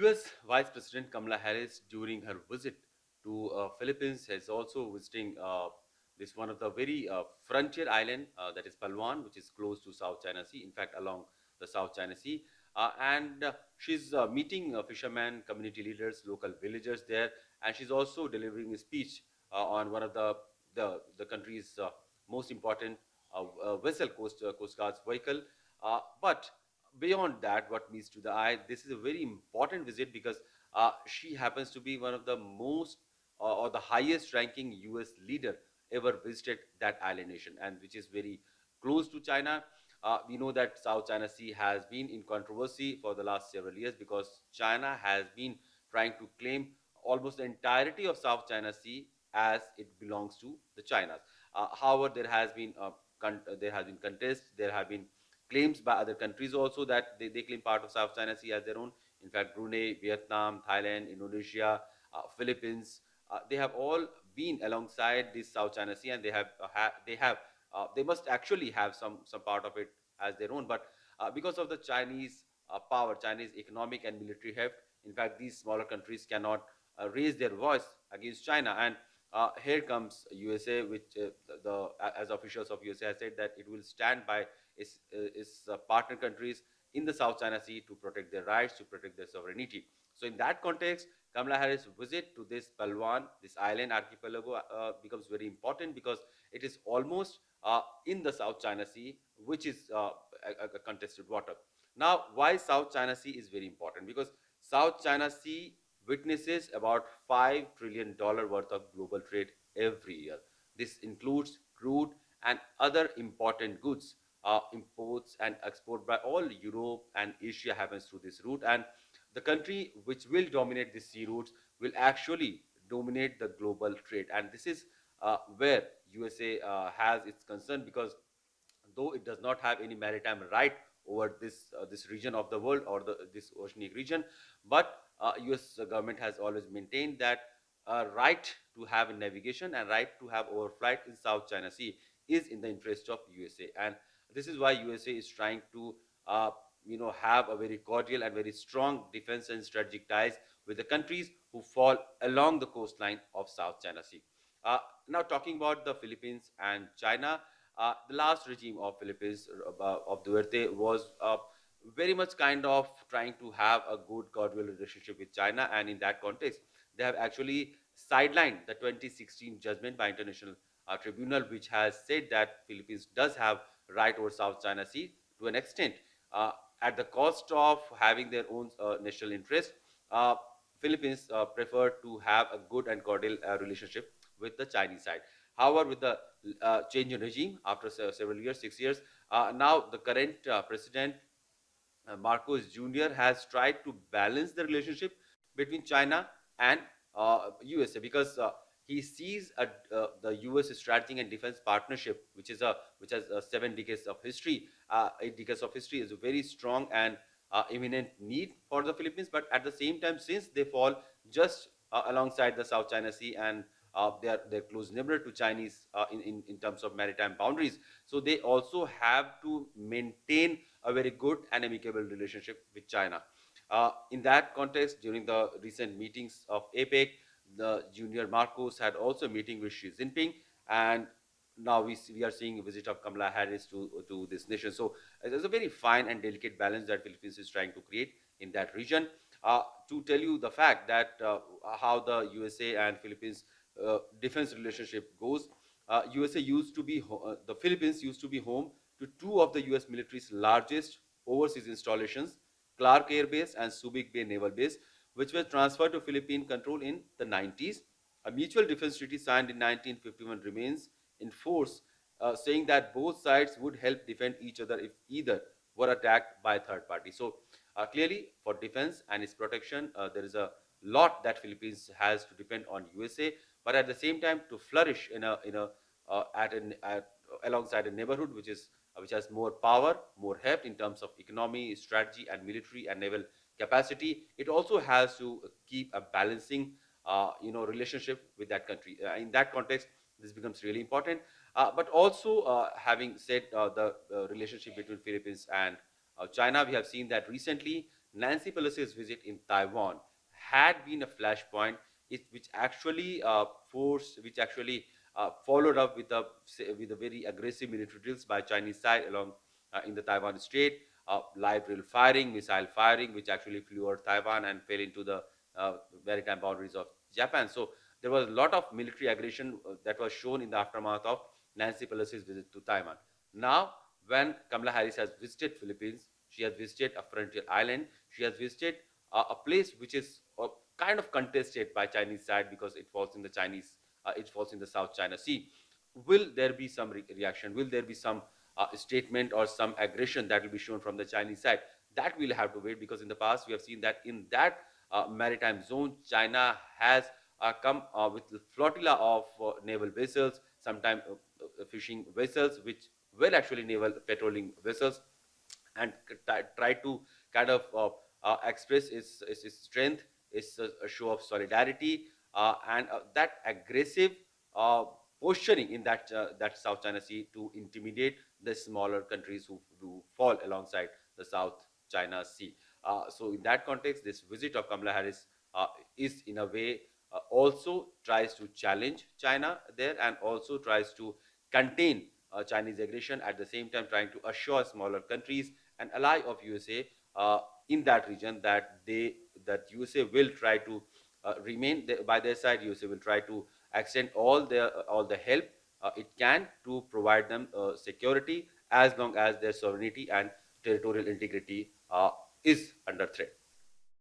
US Vice President Kamala Harris, during her visit to Philippines, has also visiting this one of the very frontier island, that is Palwan, which is close to South China Sea. In fact, along the South China Sea, and she's meeting fishermen, community leaders, local villagers there, and she's also delivering a speech on one of the country's most important vessel, Coast Guard's vehicle. But beyond that, what meets to the eye, this is a very important visit because she happens to be one of the most or the highest ranking US leader ever visited that island nation, and which is very close to China. We know that South China Sea has been in controversy for the last several years because China has been trying to claim almost the entirety of South China Sea as it belongs to the China. However, there has been contest, there have been claims by other countries also that they claim part of South China Sea as their own. In fact, Brunei, Vietnam, Thailand, Indonesia, Philippines, they have all been alongside this South China Sea, and they must actually have some part of it as their own. But because of the Chinese power, Chinese economic and military heft, in fact, these smaller countries cannot raise their voice against China. And here comes USA, which as officials of USA have said that it will stand by its partner countries in the South China Sea to protect their rights, to protect their sovereignty. So in that context, Kamala Harris' visit to this Palwan, this island archipelago, becomes very important because it is almost in the South China Sea, which is a contested water. Now, why South China Sea is very important? Because South China Sea witnesses about $5 trillion worth of global trade every year. This includes crude and other important goods. Imports and export by all Europe and Asia happens through this route, and the country which will dominate these sea routes will actually dominate the global trade. And this is where USA has its concern, because though it does not have any maritime right over this region of the world, or this oceanic region, but US government has always maintained that right to have a navigation and right to have overflight in South China Sea is in the interest of USA. And this is why USA is trying to have a very cordial and very strong defense and strategic ties with the countries who fall along the coastline of South China Sea. Now, talking about the Philippines and China, the last regime of Philippines, of Duterte, was very much kind of trying to have a good cordial relationship with China, and in that context, they have actually sidelined the 2016 judgment by International Tribunal, which has said that Philippines does have right over South China Sea to an extent, uh, at the cost of having their own national interest. Uh, Philippines prefer to have a good and cordial relationship with the Chinese side. However, with the change in regime after several years, 6 years, now the current president, Marcos Jr., has tried to balance the relationship between China and USA, because he sees the US strategic and defense partnership, which has 7 decades of history. 8 decades of history is a very strong and imminent need for the Philippines. But at the same time, since they fall just alongside the South China Sea, and they're close neighbor to Chinese in terms of maritime boundaries, so they also have to maintain a very good and amicable relationship with China. In that context, during the recent meetings of APEC, the Junior Marcos had also a meeting with Xi Jinping, and now we are seeing a visit of Kamala Harris to this nation. So there's a very fine and delicate balance that Philippines is trying to create in that region. To tell you the fact that how the USA and Philippines defense relationship goes, the Philippines used to be home to two of the US military's largest overseas installations, Clark Air Base and Subic Bay Naval Base, which were transferred to Philippine control in the 90s. A mutual defense treaty signed in 1951 remains in force, saying that both sides would help defend each other if either were attacked by a third party. So clearly, for defense and its protection, there is a lot that Philippines has to depend on USA, but at the same time, to flourish alongside a neighborhood which has more power, more heft in terms of economy, strategy, and military and naval capacity, it also has to keep a balancing relationship with that country. In that context, this becomes really important. But also, having said the relationship between Philippines and China, we have seen that recently Nancy Pelosi's visit in Taiwan had been a flashpoint, which actually which actually followed up with a very aggressive military drills by Chinese side along in the Taiwan Strait, live drill firing, missile firing, which actually flew over Taiwan and fell into the maritime boundaries of Japan. So there was a lot of military aggression that was shown in the aftermath of Nancy Pelosi's visit to Taiwan. Now, when Kamala Harris has visited Philippines, she has visited a frontier island. She has visited a place which is kind of contested by Chinese side because it falls in the South China Sea. Will there be some reaction? Will there be some statement or some aggression that will be shown from the Chinese side? That we'll have to wait, because in the past we have seen that in that maritime zone, China has come with a flotilla of naval vessels, sometimes fishing vessels, which were actually naval patrolling vessels, and try to kind of express its strength, its a show of solidarity, and that aggressive uh, posturing in that South China Sea to intimidate the smaller countries who fall alongside the South China Sea. So in that context, this visit of Kamala Harris is in a way also tries to challenge China there, and also tries to contain Chinese aggression, at the same time trying to assure smaller countries and ally of USA in that region that USA will try to remain by their side. USA will try to extend all the help it can to provide them security, as long as their sovereignty and territorial integrity is under threat.